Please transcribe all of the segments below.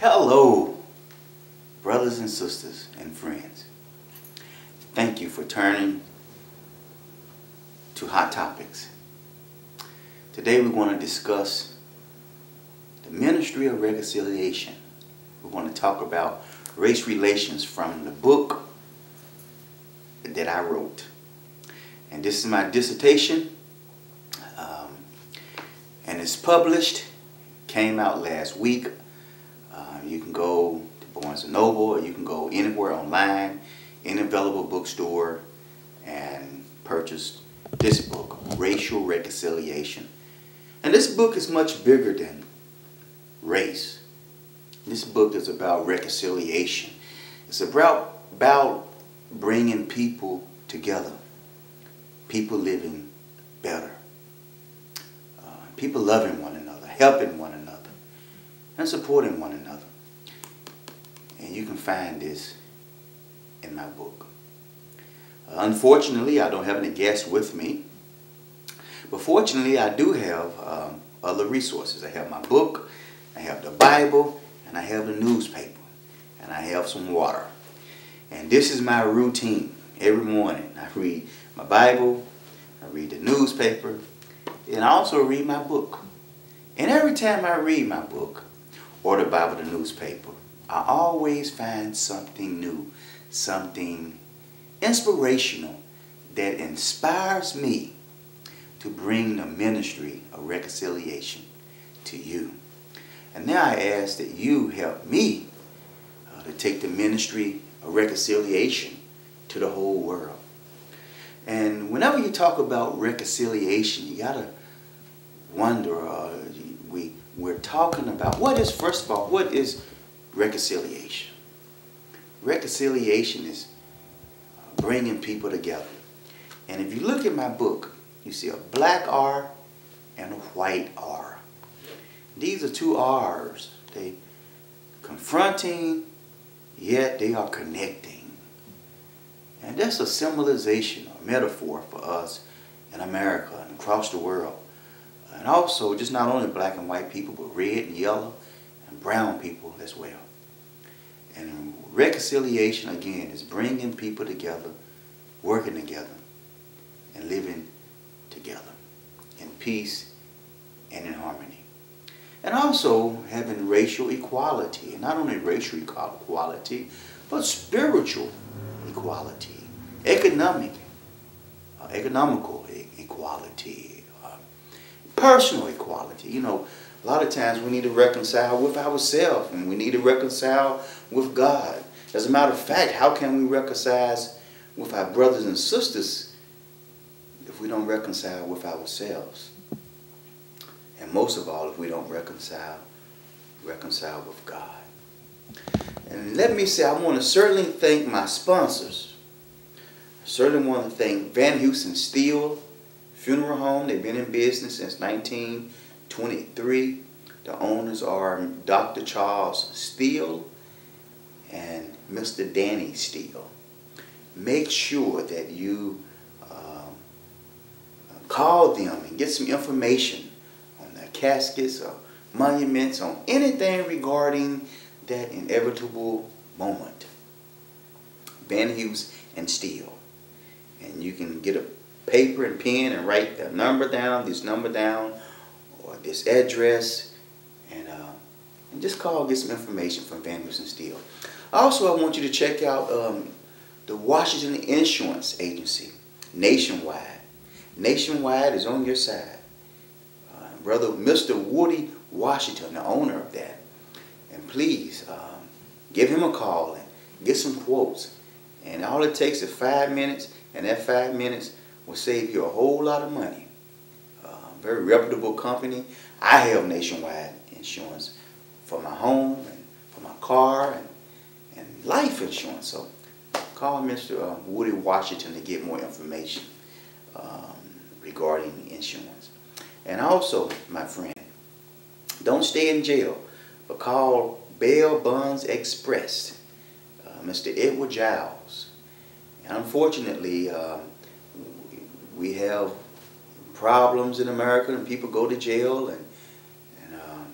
Hello, brothers and sisters and friends. Thank you for turning to Hot Topics. Today we want to discuss the ministry of reconciliation. We want to talk about race relations from the book that I wrote. And this is my dissertation, and it's published, came out last week. You can go to Barnes & Noble, or you can go anywhere online, any available bookstore, and purchase this book, Racial Reconciliation. And this book is much bigger than race. This book is about reconciliation. It's about bringing people together, people living better, people loving one another, helping one another, and supporting one another. And you can find this in my book. Unfortunately, I don't have any guests with me, but fortunately I do have other resources. I have my book, I have the Bible, and I have the newspaper, and I have some water. And this is my routine. Every morning I read my Bible, I read the newspaper, and I also read my book. And every time I read my book, or the Bible, the newspaper, I always find something new, something inspirational that inspires me to bring the ministry of reconciliation to you. And now I ask that you help me to take the ministry of reconciliation to the whole world. And whenever you talk about reconciliation, you gotta wonder, we're talking about first of all, what is reconciliation? Reconciliation is bringing people together. And if you look at my book, you see a black R and a white R. These are two R's. They confronting, yet they are connecting. And that's a symbolization or metaphor for us in America and across the world. And also, just not only black and white people, but red and yellow and brown people as well. And reconciliation, again, is bringing people together, working together, and living together in peace and in harmony. And also having racial equality. And not only racial equality, but spiritual equality, economical equality, personal equality. You know, a lot of times we need to reconcile with ourselves, and we need to reconcile with God. As a matter of fact, how can we reconcile with our brothers and sisters if we don't reconcile with ourselves? And most of all, if we don't reconcile with God. And let me say, I want to certainly thank my sponsors. I certainly want to thank Van Houston Steel Funeral Home. They've been in business since 1923. The owners are Dr. Charles Steele and Mr. Danny Steele. Make sure that you call them and get some information on their caskets or monuments, on anything regarding that inevitable moment. Van Hughes and Steele. And you can get a paper and pen and write the number down, this number down, or this address, and just call, get some information from Van Hughes and Steele. Also, I want you to check out the Washington Insurance Agency, Nationwide. Nationwide is on your side. Brother Mr. Woody Washington, the owner of that. And please, give him a call and get some quotes. And all it takes is 5 minutes, and that 5 minutes will save you a whole lot of money. Very reputable company. I have Nationwide insurance for my home and for my car and life insurance. So call Mr. Woody Washington to get more information regarding insurance. And also, my friend, don't stay in jail, but call Bail Bonds Express, Mr. Edward Giles. And unfortunately, we have problems in America, and people go to jail, and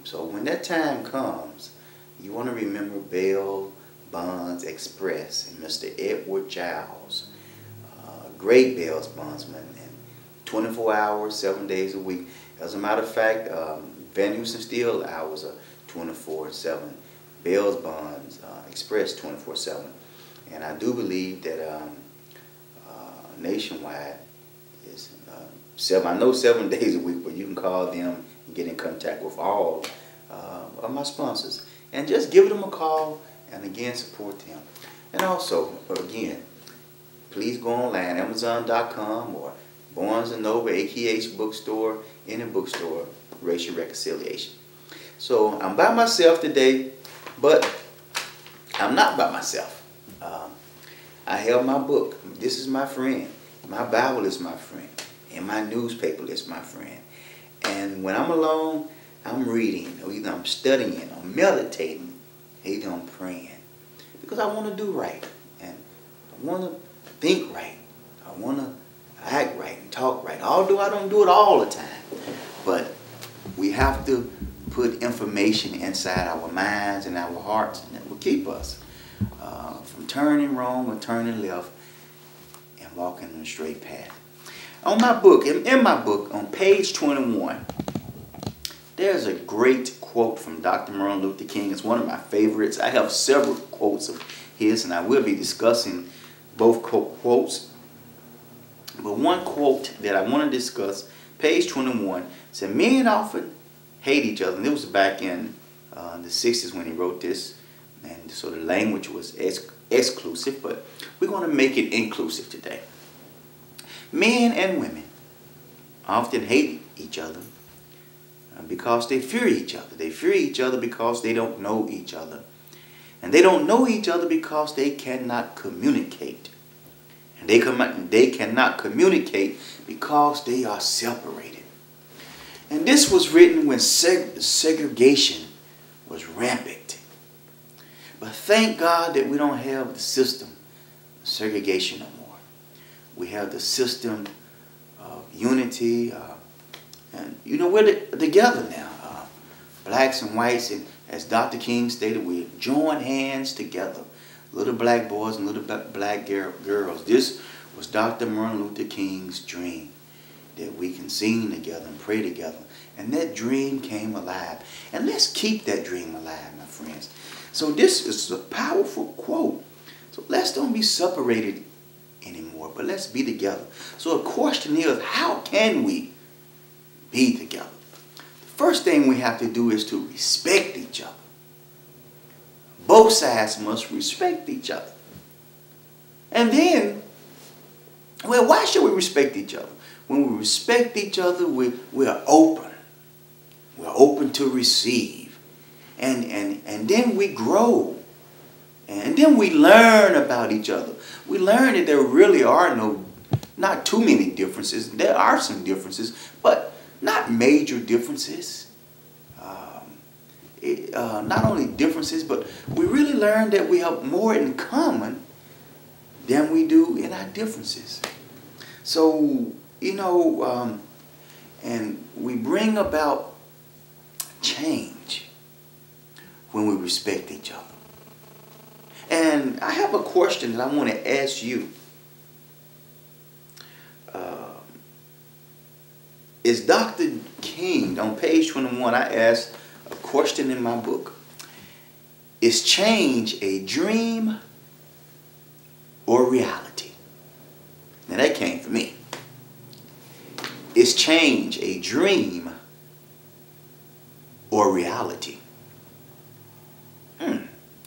so when that time comes, You want to remember Bail Bonds Express and Mr. Edward Giles, great bail bondsman, and 24 hours, 7 days a week. As a matter of fact, Van Houston Steel hours are 24/7. Bail Bonds Express 24/7. And I do believe that nationwide is I know 7 days a week, but you can call them and get in contact with all of my sponsors and just give them a call and again support them. And also, again, please go online, Amazon.com or Barnes & Noble, AKH bookstore, any bookstore, Racial Reconciliation. So I'm by myself today, but I'm not by myself. I have my book. This is my friend. My Bible is my friend. And my newspaper is my friend. And when I'm alone, I'm reading, or either I'm studying, or meditating, either I'm praying. Because I want to do right. And I want to think right. I want to act right and talk right. Although I don't do it all the time. But we have to put information inside our minds and our hearts, and that will keep us from turning wrong or turning left and walking on a straight path. On my book, in my book, on page 21, there's a great quote from Dr. Martin Luther King. It's one of my favorites. I have several quotes of his, and I will be discussing both quotes. But one quote that I want to discuss, page 21, said, men often hate each other. And it was back in the 60s when he wrote this. And so the language was exclusive, but we're going to make it inclusive today. Men and women often hate each other because they fear each other. They fear each other because they don't know each other. And they don't know each other because they cannot communicate. And they cannot communicate because they are separated. And this was written when segregation was rampant. But thank God that we don't have the system of segregation no more. We have the system of unity. And you know, we're together now. Blacks and whites, and as Dr. King stated, we join hands together. Little black boys and little black girls. This was Dr. Martin Luther King's dream, that we can sing together and pray together. And that dream came alive. And let's keep that dream alive, my friends. So this is a powerful quote. So let's don't be separated anymore, but let's be together. So the question is, how can we be together? The first thing we have to do is to respect each other. Both sides must respect each other. And then, well, why should we respect each other? When we respect each other, we're open. We're open to receive. And then we grow. And then we learn about each other. We learn that there really are not too many differences. There are some differences, but not major differences. Not only differences, but we really learn that we have more in common than we do in our differences. So, you know, and we bring about change when we respect each other. And I have a question that I want to ask you. Is Dr. King, on page 21, I asked a question in my book. Is change a dream or reality? Now that came from me. Is change a dream or reality?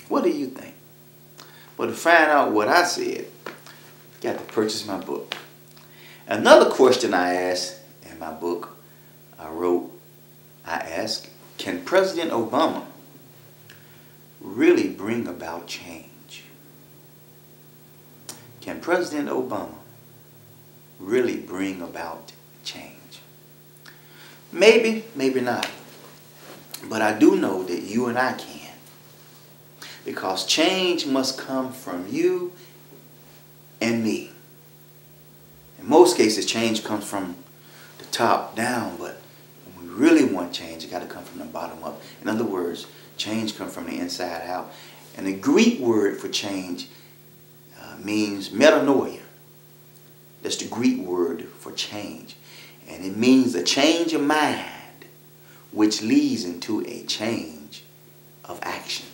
What do you think? Well, to find out what I said, you got to purchase my book. Another question I asked in my book, I asked, can President Obama really bring about change? Can President Obama really bring about change? Maybe, maybe not. But I do know that you and I can. Because change must come from you and me. In most cases, change comes from top down, but when we really want change, it got to come from the bottom up. In other words, Change comes from the inside out. And the Greek word for change means metanoia. That's the Greek word for change. And it means a change of mind, which leads into a change of action.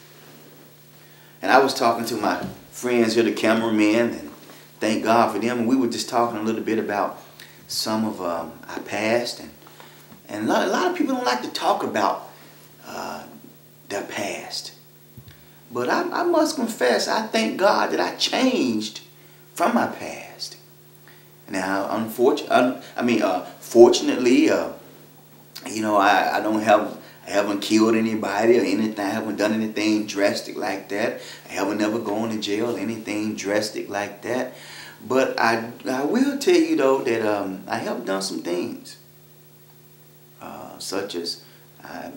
And I was talking to my friends here, the cameramen, and thank God for them. And we were just talking a little bit about some of our past. And a lot of people don't like to talk about their past. But I must confess, I thank God that I changed from my past. Now, fortunately, you know, I haven't killed anybody or anything. I haven't done anything drastic like that. I haven't never gone to jail or anything drastic like that. But I will tell you though that I have done some things, such as I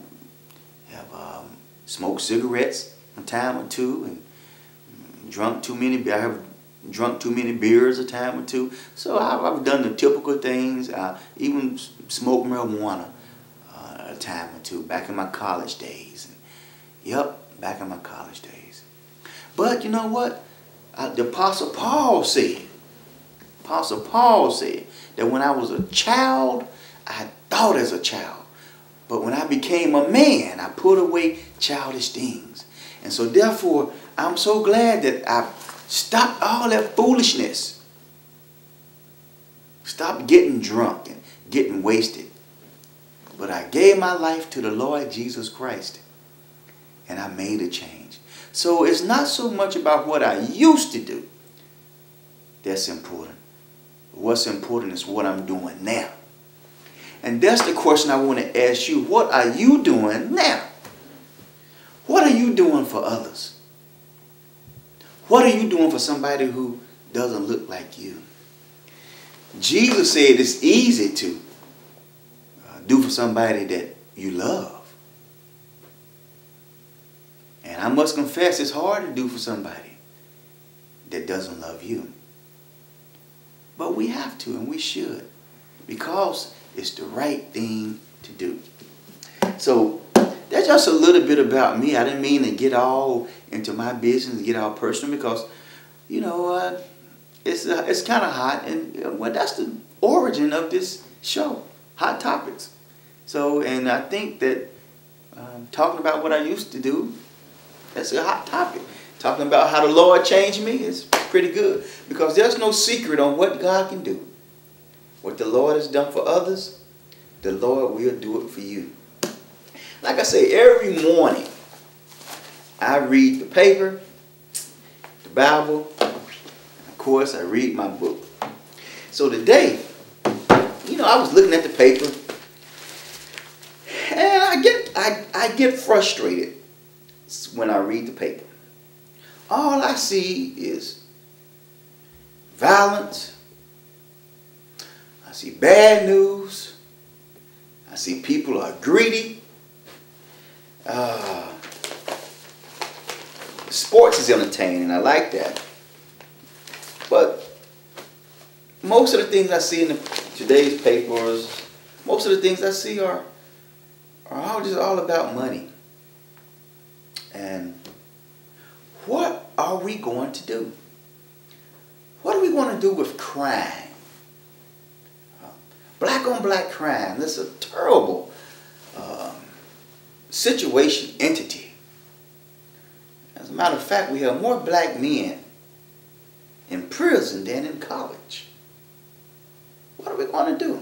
have smoked cigarettes a time or two, and I have drunk too many beers a time or two. So I've done the typical things. Even smoked marijuana a time or two back in my college days. Back in my college days. But you know what? The Apostle Paul said that when I was a child, I thought as a child. But when I became a man, I put away childish things. And so therefore, I'm so glad that I stopped all that foolishness. Stopped getting drunk and getting wasted. But I gave my life to the Lord Jesus Christ. And I made a change. So it's not so much about what I used to do that's important. What's important is what I'm doing now. And that's the question I want to ask you. What are you doing now? What are you doing for others? What are you doing for somebody who doesn't look like you? Jesus said it's easy to do for somebody that you love. And I must confess, it's hard to do for somebody that doesn't love you. But we have to, and we should, because it's the right thing to do. So that's just a little bit about me. I didn't mean to get all into my business, get all personal, because, you know, it's kind of hot. And well, that's the origin of this show, Hot Topics. So, and I think that talking about what I used to do, that's a hot topic. Talking about how the Lord changed me is pretty good, because there's no secret on what God can do. What the Lord has done for others, the Lord will do it for you. Like I say, every morning I read the paper, the Bible, and of course I read my book. So today, you know, I was looking at the paper, and I get frustrated when I read the paper. All I see is violence. I see bad news. I see people are greedy. Sports is entertaining. I like that. But most of the things I see in today's papers, most of the things I see are all about money. And what are we going to do? What are we going to do with crime? Black on black crime. This is a terrible situation, entity. As a matter of fact, we have more black men in prison than in college. What are we going to do?